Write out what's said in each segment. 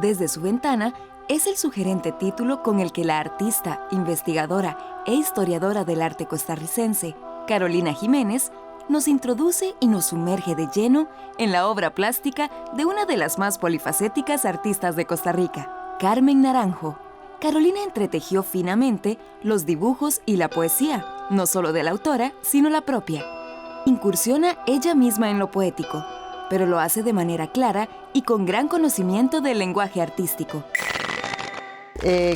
Desde su ventana es el sugerente título con el que la artista, investigadora e historiadora del arte costarricense, Carolina Jiménez, nos introduce y nos sumerge de lleno en la obra plástica de una de las más polifacéticas artistas de Costa Rica, Carmen Naranjo. Carolina entretejió finamente los dibujos y la poesía, no solo de la autora, sino la propia. Incursiona ella misma en lo poético, pero lo hace de manera clara y con gran conocimiento del lenguaje artístico.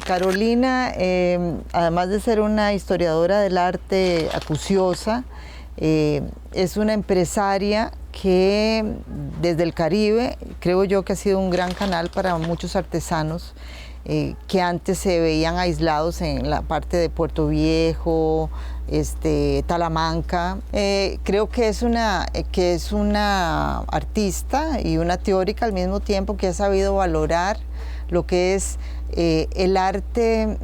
Carolina, además de ser una historiadora del arte acuciosa, es una empresaria que desde el Caribe, creo yo que ha sido un gran canal para muchos artesanos que antes se veían aislados en la parte de Puerto Viejo, Talamanca. Creo que es una artista y una teórica al mismo tiempo que ha sabido valorar lo que es el arte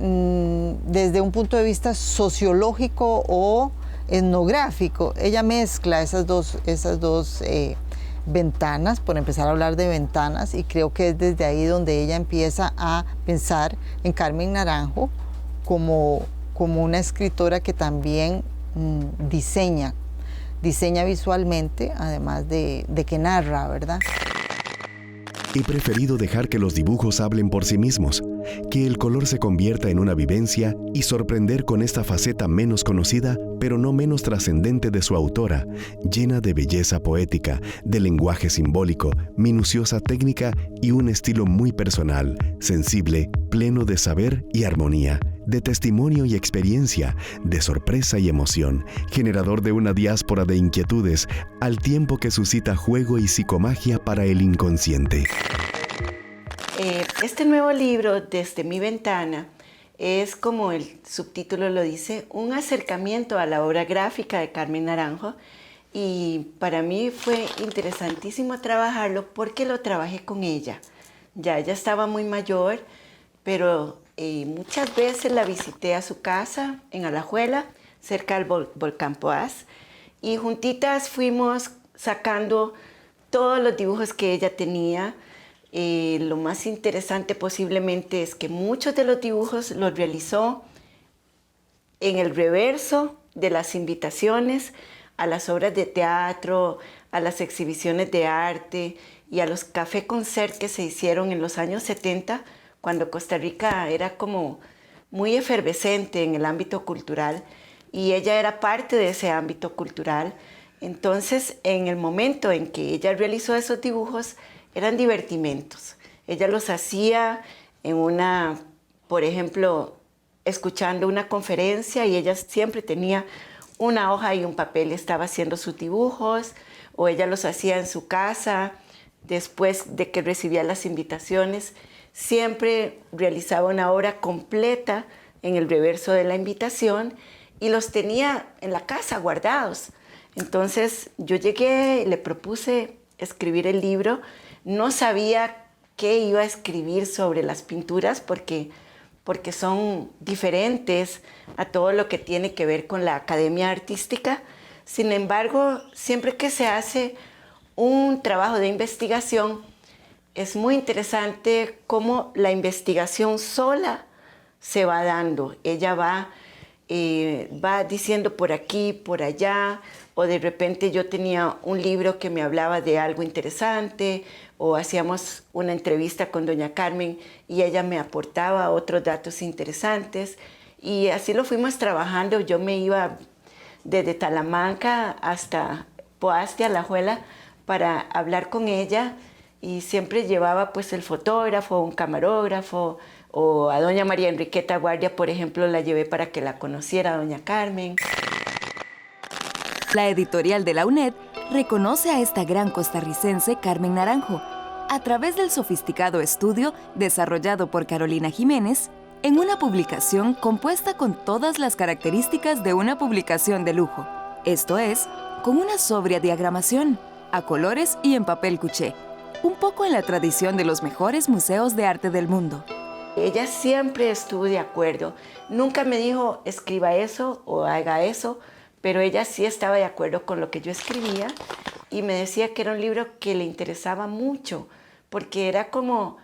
desde un punto de vista sociológico o etnográfico. Ella mezcla esas dos ventanas, por empezar a hablar de ventanas, y creo que es desde ahí donde ella empieza a pensar en Carmen Naranjo como una escritora que también diseña visualmente, además de que narra, ¿verdad? He preferido dejar que los dibujos hablen por sí mismos, que el color se convierta en una vivencia y sorprender con esta faceta menos conocida, pero no menos trascendente de su autora, llena de belleza poética, de lenguaje simbólico, minuciosa técnica y un estilo muy personal, sensible, pleno de saber y armonía, de testimonio y experiencia, de sorpresa y emoción, generador de una diáspora de inquietudes, al tiempo que suscita juego y psicomagia para el inconsciente. Este nuevo libro, Desde mi ventana, es, como el subtítulo lo dice, un acercamiento a la obra gráfica de Carmen Naranjo, y para mí fue interesantísimo trabajarlo porque lo trabajé con ella. Ya ella estaba muy mayor, pero muchas veces la visité a su casa en Alajuela, cerca del volcán Poás, y juntitas fuimos sacando todos los dibujos que ella tenía. Lo más interesante posiblemente es que muchos de los dibujos los realizó en el reverso de las invitaciones a las obras de teatro, a las exhibiciones de arte y a los café concert que se hicieron en los años 70, cuando Costa Rica era como muy efervescente en el ámbito cultural, y ella era parte de ese ámbito cultural. Entonces, en el momento en que ella realizó esos dibujos, eran divertimentos. Ella los hacía por ejemplo, escuchando una conferencia, y ella siempre tenía una hoja y un papel, estaba haciendo sus dibujos, o ella los hacía en su casa, después de que recibía las invitaciones. Siempre realizaba una obra completa en el reverso de la invitación y los tenía en la casa guardados. Entonces yo llegué, le propuse escribir el libro. No sabía qué iba a escribir sobre las pinturas porque son diferentes a todo lo que tiene que ver con la academia artística. Sin embargo, siempre que se hace un trabajo de investigación, es muy interesante cómo la investigación sola se va dando. Ella va diciendo por aquí, por allá, o de repente yo tenía un libro que me hablaba de algo interesante, o hacíamos una entrevista con doña Carmen y ella me aportaba otros datos interesantes, y así lo fuimos trabajando. Yo me iba desde Talamanca hasta Poás de Alajuela para hablar con ella, y siempre llevaba pues el fotógrafo, un camarógrafo, o a doña María Enriqueta Guardia, por ejemplo, la llevé para que la conociera doña Carmen. La editorial de la UNED reconoce a esta gran costarricense Carmen Naranjo a través del sofisticado estudio desarrollado por Carolina Jiménez en una publicación compuesta con todas las características de una publicación de lujo. Esto es, con una sobria diagramación, a colores y en papel cuché, un poco en la tradición de los mejores museos de arte del mundo. Ella siempre estuvo de acuerdo. Nunca me dijo, escriba eso o haga eso, pero ella sí estaba de acuerdo con lo que yo escribía, y me decía que era un libro que le interesaba mucho, porque era como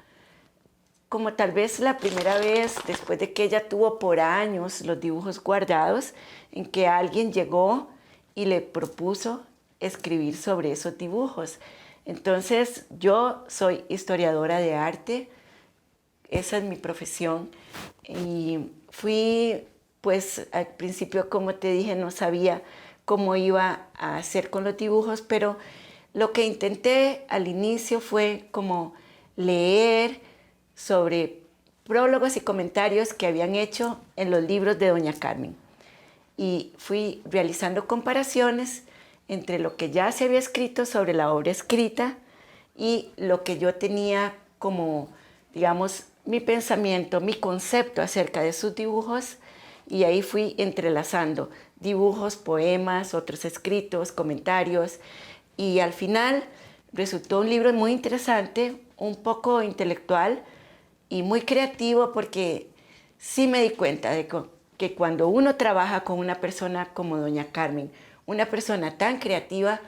como tal vez la primera vez, después de que ella tuvo por años los dibujos guardados, en que alguien llegó y le propuso escribir sobre esos dibujos. Entonces, yo soy historiadora de arte, esa es mi profesión, y fui, pues al principio, como te dije, no sabía cómo iba a hacer con los dibujos, pero lo que intenté al inicio fue como leer sobre prólogos y comentarios que habían hecho en los libros de doña Carmen. Y fui realizando comparaciones entre lo que ya se había escrito sobre la obra escrita y lo que yo tenía como, digamos, mi pensamiento, mi concepto acerca de sus dibujos, y ahí fui entrelazando dibujos, poemas, otros escritos, comentarios, y al final resultó un libro muy interesante, un poco intelectual y muy creativo, porque sí me di cuenta de que cuando uno trabaja con una persona como doña Carmen, una persona tan creativa,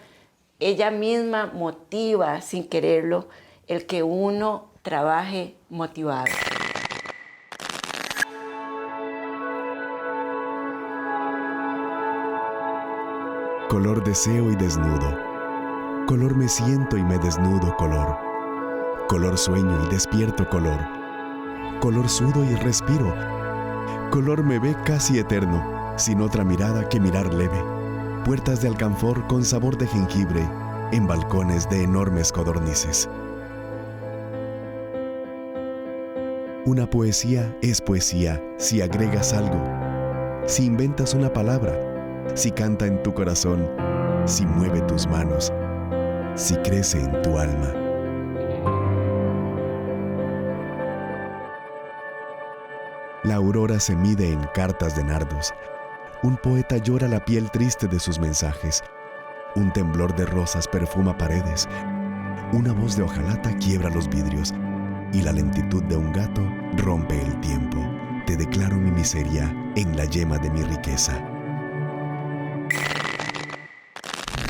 ella misma motiva sin quererlo el que uno trabaje motivado. Color deseo y desnudo. Color me siento y me desnudo color. Color sueño y despierto color. Color sudo y respiro. Color me ve casi eterno, sin otra mirada que mirar leve. Puertas de alcanfor con sabor de jengibre, en balcones de enormes codornices. Una poesía es poesía si agregas algo, si inventas una palabra, si canta en tu corazón, si mueve tus manos, si crece en tu alma. La aurora se mide en cartas de nardos. Un poeta llora la piel triste de sus mensajes. Un temblor de rosas perfuma paredes. Una voz de hojalata quiebra los vidrios. Y la lentitud de un gato rompe el tiempo. Te declaro mi miseria en la yema de mi riqueza.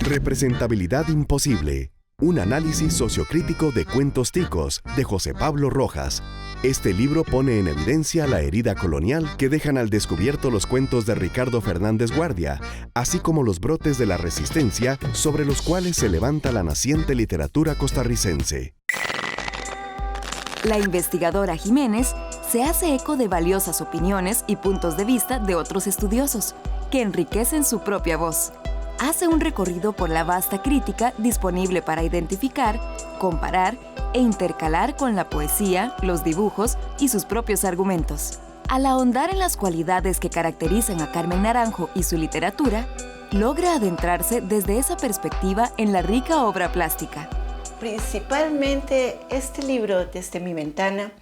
Representabilidad imposible. Un análisis sociocrítico de cuentos ticos, de José Pablo Rojas. Este libro pone en evidencia la herida colonial que dejan al descubierto los cuentos de Ricardo Fernández Guardia, así como los brotes de la resistencia sobre los cuales se levanta la naciente literatura costarricense. La investigadora Jiménez se hace eco de valiosas opiniones y puntos de vista de otros estudiosos, que enriquecen su propia voz. Hace un recorrido por la vasta crítica disponible para identificar, comparar e intercalar con la poesía, los dibujos y sus propios argumentos. Al ahondar en las cualidades que caracterizan a Carmen Naranjo y su literatura, logra adentrarse desde esa perspectiva en la rica obra plástica. Principalmente este libro, Desde mi ventana,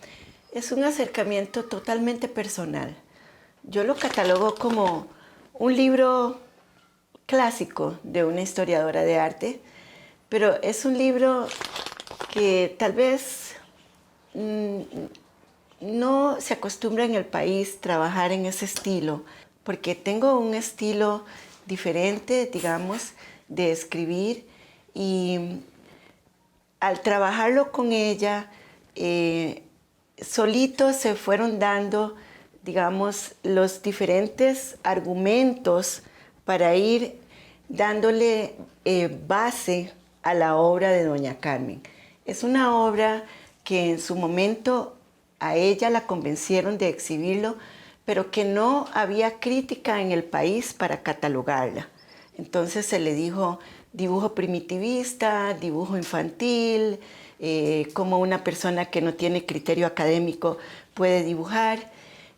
es un acercamiento totalmente personal. Yo lo catalogo como un libro clásico de una historiadora de arte, pero es un libro que tal vez no se acostumbra en el país trabajar en ese estilo, porque tengo un estilo diferente, digamos, de escribir, y al trabajarlo con ella, solitos se fueron dando, digamos, los diferentes argumentos para ir dándole base a la obra de doña Carmen. Es una obra que en su momento a ella la convencieron de exhibirlo, pero que no había crítica en el país para catalogarla. Entonces se le dijo dibujo primitivista, dibujo infantil, como una persona que no tiene criterio académico puede dibujar.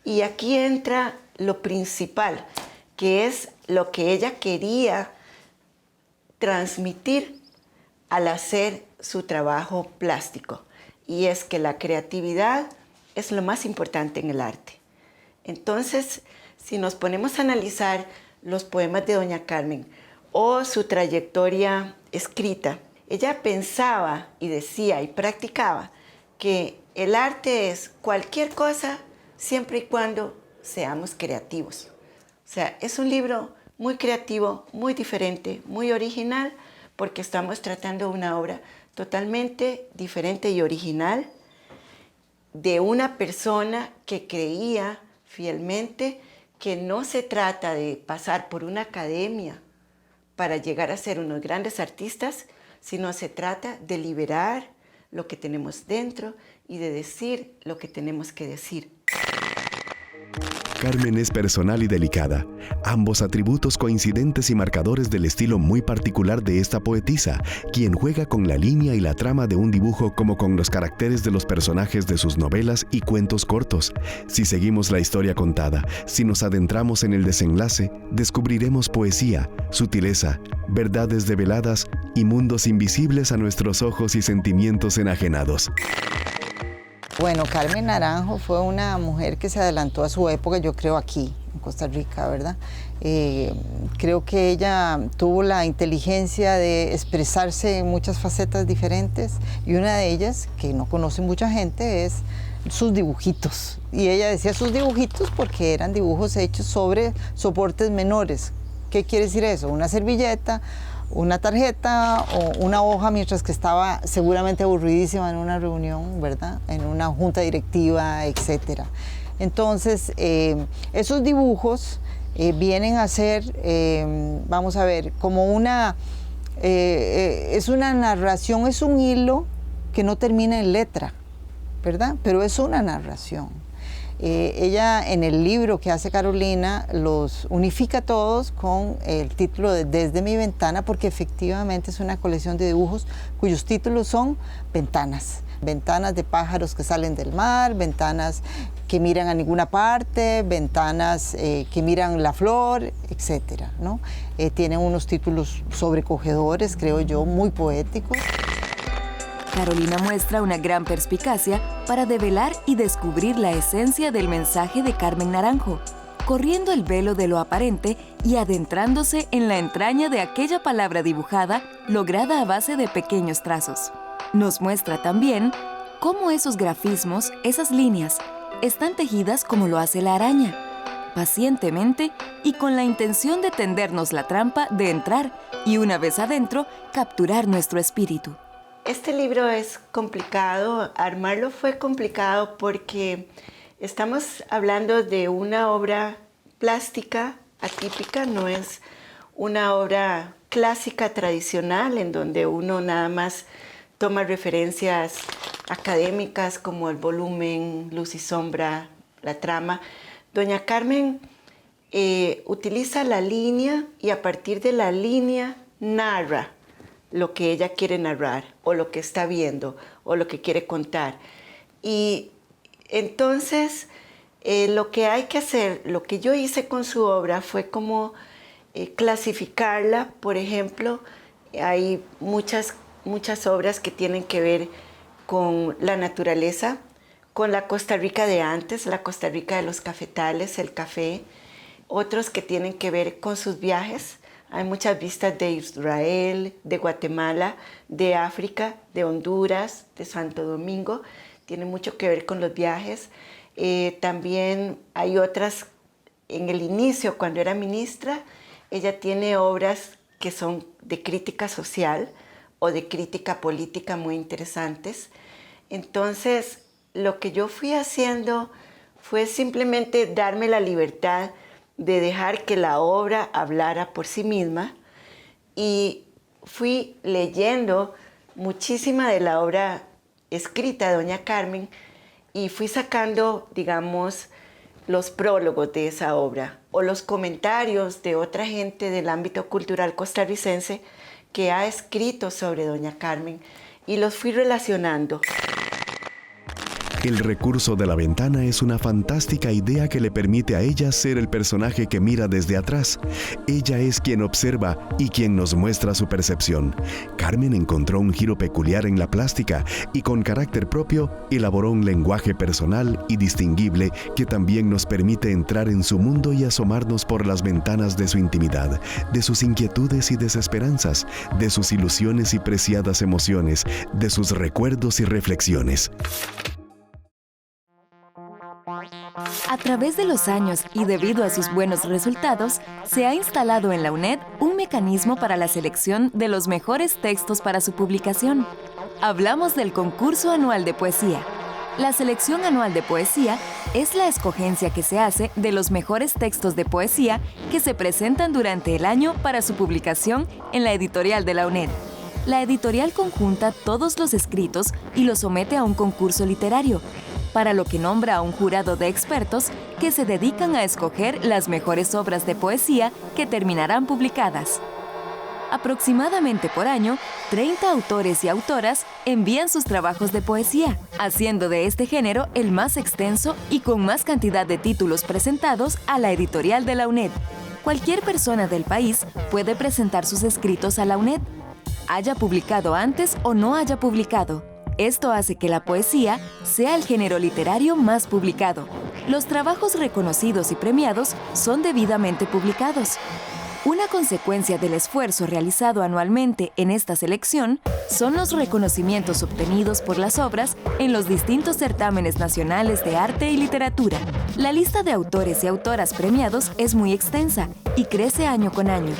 Y aquí entra lo principal, que es lo que ella quería transmitir al hacer su trabajo plástico, y es que la creatividad es lo más importante en el arte. Entonces, si nos ponemos a analizar los poemas de doña Carmen o su trayectoria escrita, ella pensaba y decía y practicaba que el arte es cualquier cosa siempre y cuando seamos creativos. O sea, es un libro muy creativo, muy diferente, muy original, porque estamos tratando una obra totalmente diferente y original, de una persona que creía fielmente que no se trata de pasar por una academia para llegar a ser unos grandes artistas, sino se trata de liberar lo que tenemos dentro y de decir lo que tenemos que decir. Carmen es personal y delicada, ambos atributos coincidentes y marcadores del estilo muy particular de esta poetisa, quien juega con la línea y la trama de un dibujo como con los caracteres de los personajes de sus novelas y cuentos cortos. Si seguimos la historia contada, si nos adentramos en el desenlace, descubriremos poesía, sutileza, verdades develadas y mundos invisibles a nuestros ojos y sentimientos enajenados. Bueno, Carmen Naranjo fue una mujer que se adelantó a su época, yo creo aquí, en Costa Rica, ¿verdad? Creo que ella tuvo la inteligencia de expresarse en muchas facetas diferentes y una de ellas, que no conoce mucha gente, es sus dibujitos. Y ella decía sus dibujitos porque eran dibujos hechos sobre soportes menores. ¿Qué quiere decir eso? Una servilleta, una tarjeta o una hoja, mientras que estaba seguramente aburridísima en una reunión, ¿verdad? En una junta directiva, etc. Entonces, esos dibujos vienen a ser, vamos a ver, como una, es una narración, es un hilo que no termina en letra, ¿verdad? Pero es una narración. Ella en el libro que hace Carolina los unifica todos con el título de Desde mi ventana, porque efectivamente es una colección de dibujos cuyos títulos son ventanas. Ventanas de pájaros que salen del mar, ventanas que miran a ninguna parte, ventanas que miran la flor, etcétera, ¿no? Tienen unos títulos sobrecogedores, creo yo, muy poéticos. Carolina muestra una gran perspicacia para develar y descubrir la esencia del mensaje de Carmen Naranjo, corriendo el velo de lo aparente y adentrándose en la entraña de aquella palabra dibujada lograda a base de pequeños trazos. Nos muestra también cómo esos grafismos, esas líneas, están tejidas como lo hace la araña, pacientemente y con la intención de tendernos la trampa de entrar y una vez adentro, capturar nuestro espíritu. Este libro es complicado, armarlo fue complicado porque estamos hablando de una obra plástica atípica, no es una obra clásica tradicional en donde uno nada más toma referencias académicas como el volumen, luz y sombra, la trama. Doña Carmen utiliza la línea y a partir de la línea narra lo que ella quiere narrar o lo que está viendo o lo que quiere contar. Y entonces lo que hay que hacer, lo que yo hice con su obra fue como clasificarla. Por ejemplo, hay muchas obras que tienen que ver con la naturaleza, con la Costa Rica de antes, la Costa Rica de los cafetales, el café, otros que tienen que ver con sus viajes. Hay muchas vistas de Israel, de Guatemala, de África, de Honduras, de Santo Domingo. Tiene mucho que ver con los viajes. También hay otras, en el inicio, cuando era ministra, ella tiene obras que son de crítica social o de crítica política muy interesantes. Entonces, lo que yo fui haciendo fue simplemente darme la libertad de dejar que la obra hablara por sí misma y fui leyendo muchísima de la obra escrita de doña Carmen y fui sacando, digamos, los prólogos de esa obra o los comentarios de otra gente del ámbito cultural costarricense que ha escrito sobre doña Carmen y los fui relacionando. El recurso de la ventana es una fantástica idea que le permite a ella ser el personaje que mira desde atrás. Ella es quien observa y quien nos muestra su percepción. Carmen encontró un giro peculiar en la plástica y con carácter propio elaboró un lenguaje personal y distinguible que también nos permite entrar en su mundo y asomarnos por las ventanas de su intimidad, de sus inquietudes y desesperanzas, de sus ilusiones y preciadas emociones, de sus recuerdos y reflexiones. A través de los años y debido a sus buenos resultados, se ha instalado en la UNED un mecanismo para la selección de los mejores textos para su publicación. Hablamos del concurso anual de poesía. La selección anual de poesía es la escogencia que se hace de los mejores textos de poesía que se presentan durante el año para su publicación en la editorial de la UNED. La editorial conjunta todos los escritos y los somete a un concurso literario, para lo que nombra a un jurado de expertos que se dedican a escoger las mejores obras de poesía que terminarán publicadas. Aproximadamente por año, 30 autores y autoras envían sus trabajos de poesía, haciendo de este género el más extenso y con más cantidad de títulos presentados a la editorial de la UNED. Cualquier persona del país puede presentar sus escritos a la UNED, haya publicado antes o no haya publicado. Esto hace que la poesía sea el género literario más publicado. Los trabajos reconocidos y premiados son debidamente publicados. Una consecuencia del esfuerzo realizado anualmente en esta selección son los reconocimientos obtenidos por las obras en los distintos certámenes nacionales de arte y literatura. La lista de autores y autoras premiados es muy extensa y crece año con año.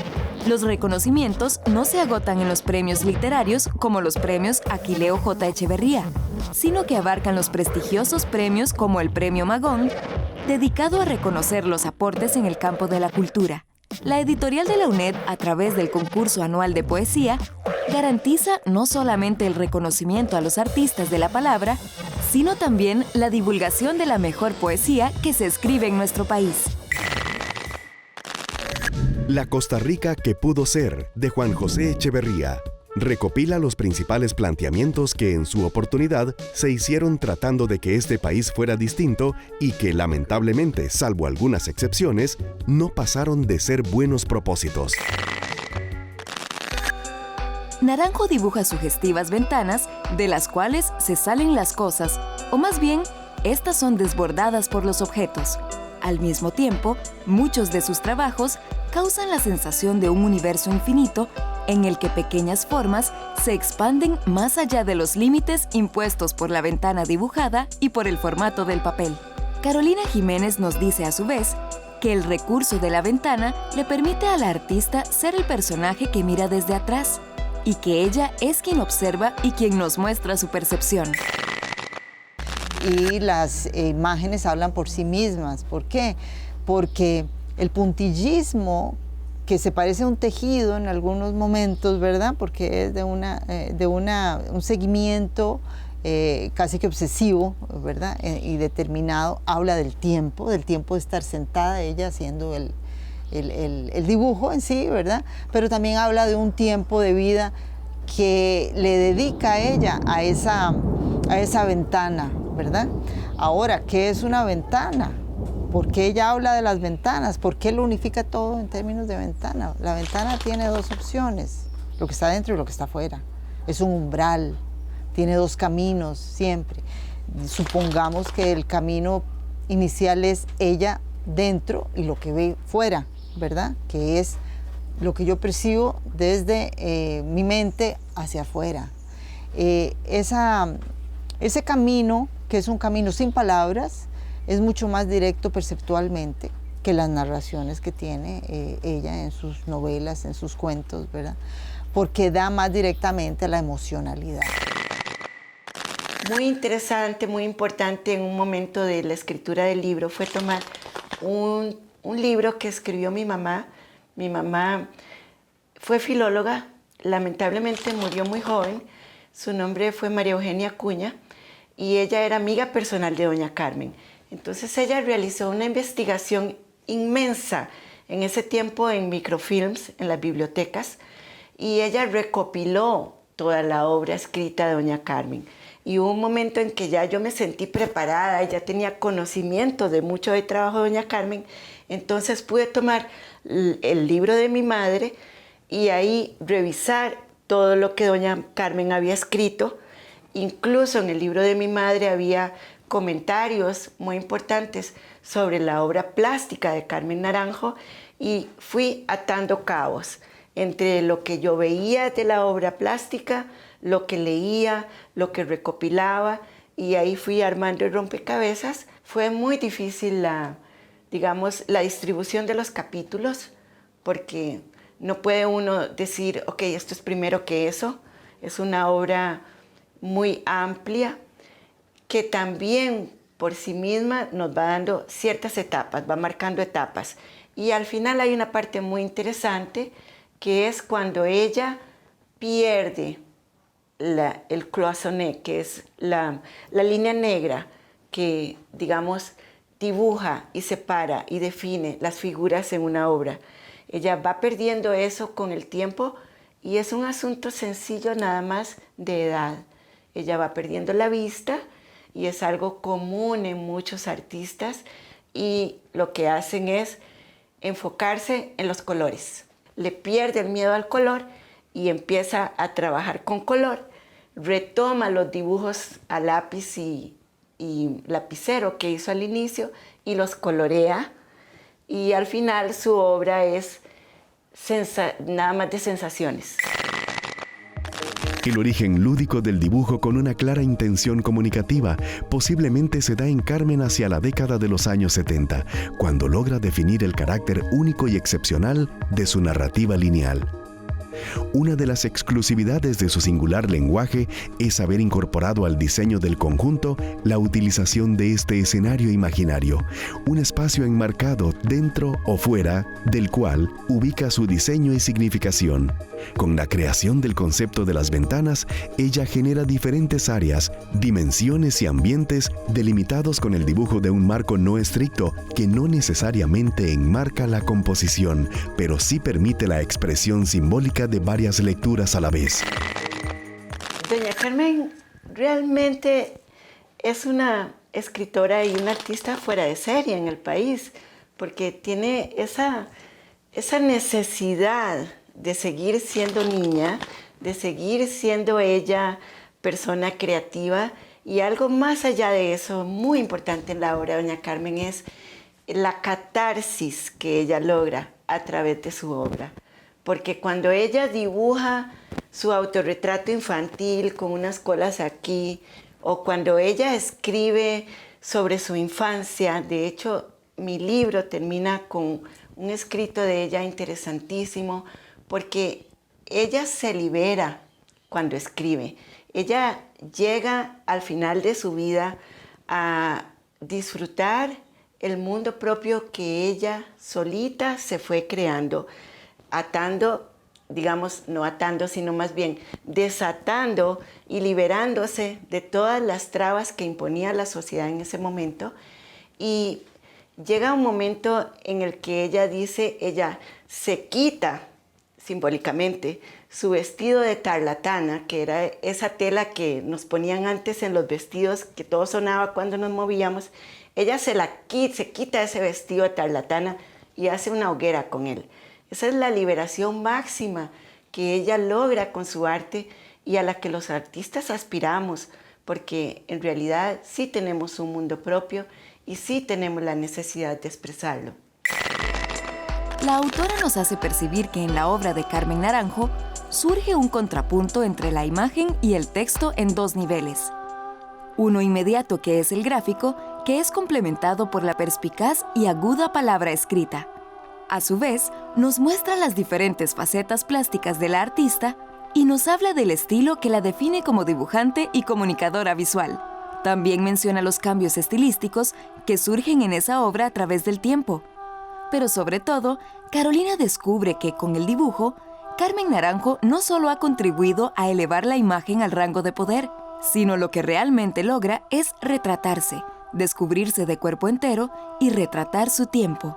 Los reconocimientos no se agotan en los premios literarios como los premios Aquileo J. Echeverría, sino que abarcan los prestigiosos premios como el Premio Magón, dedicado a reconocer los aportes en el campo de la cultura. La editorial de la UNED, a través del concurso anual de poesía, garantiza no solamente el reconocimiento a los artistas de la palabra, sino también la divulgación de la mejor poesía que se escribe en nuestro país. La Costa Rica que pudo ser, de Juan José Echeverría. Recopila los principales planteamientos que en su oportunidad se hicieron tratando de que este país fuera distinto y que lamentablemente, salvo algunas excepciones, no pasaron de ser buenos propósitos. Naranjo dibuja sugestivas ventanas de las cuales se salen las cosas, o más bien, estas son desbordadas por los objetos. Al mismo tiempo, muchos de sus trabajos causan la sensación de un universo infinito en el que pequeñas formas se expanden más allá de los límites impuestos por la ventana dibujada y por el formato del papel. Carolina Jiménez nos dice a su vez que el recurso de la ventana le permite a la artista ser el personaje que mira desde atrás y que ella es quien observa y quien nos muestra su percepción. Y las imágenes hablan por sí mismas. ¿Por qué? Porque el puntillismo, que se parece a un tejido en algunos momentos, ¿verdad? Porque es de un seguimiento casi que obsesivo, ¿verdad? Y determinado, habla del tiempo de estar sentada ella haciendo el dibujo en sí, ¿verdad? Pero también habla de un tiempo de vida que le dedica a ella a esa ventana, ¿verdad? Ahora, ¿qué es una ventana? ¿Por qué ella habla de las ventanas? ¿Por qué lo unifica todo en términos de ventana? La ventana tiene dos opciones, lo que está dentro y lo que está afuera. Es un umbral, tiene dos caminos siempre. Supongamos que el camino inicial es ella dentro y lo que ve fuera, ¿verdad? Que es lo que yo percibo desde mi mente hacia afuera. Ese camino, que es un camino sin palabras, es mucho más directo perceptualmente que las narraciones que tiene ella en sus novelas, en sus cuentos, ¿verdad? Porque da más directamente a la emocionalidad. Muy interesante, muy importante en un momento de la escritura del libro fue tomar un libro que escribió mi mamá. Mi mamá fue filóloga, lamentablemente murió muy joven. Su nombre fue María Eugenia Acuña y ella era amiga personal de doña Carmen. Entonces ella realizó una investigación inmensa en ese tiempo en microfilms, en las bibliotecas, y ella recopiló toda la obra escrita de doña Carmen. Y hubo un momento en que ya yo me sentí preparada, ya tenía conocimiento de mucho del trabajo de doña Carmen, entonces pude tomar el libro de mi madre y ahí revisar todo lo que doña Carmen había escrito. Incluso en el libro de mi madre había comentarios muy importantes sobre la obra plástica de Carmen Naranjo y fui atando cabos entre lo que yo veía de la obra plástica, lo que leía, lo que recopilaba y ahí fui armando el rompecabezas. Fue muy difícil la distribución de los capítulos porque no puede uno decir, ok, esto es primero que eso. Es una obra muy amplia que también por sí misma nos va dando ciertas etapas, va marcando etapas. Y al final hay una parte muy interesante, que es cuando ella pierde el cloisonné, que es la línea negra que, digamos, dibuja y separa y define las figuras en una obra. Ella va perdiendo eso con el tiempo y es un asunto sencillo nada más de edad. Ella va perdiendo la vista y es algo común en muchos artistas y lo que hacen es enfocarse en los colores. Le pierde el miedo al color y empieza a trabajar con color, retoma los dibujos a lápiz y lapicero que hizo al inicio y los colorea, y al final su obra es nada más de sensaciones. El origen lúdico del dibujo con una clara intención comunicativa posiblemente se da en Carmen hacia la década de los años 70, cuando logra definir el carácter único y excepcional de su narrativa lineal. Una de las exclusividades de su singular lenguaje es haber incorporado al diseño del conjunto la utilización de este escenario imaginario, un espacio enmarcado dentro o fuera del cual ubica su diseño y significación. Con la creación del concepto de las ventanas, ella genera diferentes áreas, dimensiones y ambientes delimitados con el dibujo de un marco no estricto que no necesariamente enmarca la composición, pero sí permite la expresión simbólica de varias lecturas a la vez. Doña Carmen realmente es una escritora y una artista fuera de serie en el país, porque tiene esa necesidad de seguir siendo niña, de seguir siendo ella persona creativa, y algo más allá de eso, muy importante en la obra de Doña Carmen, es la catarsis que ella logra a través de su obra. Porque cuando ella dibuja su autorretrato infantil con unas colas aquí, o cuando ella escribe sobre su infancia, de hecho mi libro termina con un escrito de ella interesantísimo, porque ella se libera cuando escribe. Ella llega al final de su vida a disfrutar el mundo propio que ella solita se fue creando, atando, digamos, no atando, sino más bien desatando y liberándose de todas las trabas que imponía la sociedad en ese momento. Y llega un momento en el que ella se quita simbólicamente su vestido de tarlatana, que era esa tela que nos ponían antes en los vestidos, que todo sonaba cuando nos movíamos. Ella se quita ese vestido de tarlatana y hace una hoguera con él. Esa es la liberación máxima que ella logra con su arte y a la que los artistas aspiramos, porque en realidad sí tenemos un mundo propio y sí tenemos la necesidad de expresarlo. La autora nos hace percibir que en la obra de Carmen Naranjo surge un contrapunto entre la imagen y el texto en dos niveles. Uno inmediato, que es el gráfico, que es complementado por la perspicaz y aguda palabra escrita. A su vez, nos muestra las diferentes facetas plásticas de la artista y nos habla del estilo que la define como dibujante y comunicadora visual. También menciona los cambios estilísticos que surgen en esa obra a través del tiempo. Pero sobre todo, Carolina descubre que con el dibujo, Carmen Naranjo no solo ha contribuido a elevar la imagen al rango de poder, sino lo que realmente logra es retratarse, descubrirse de cuerpo entero y retratar su tiempo.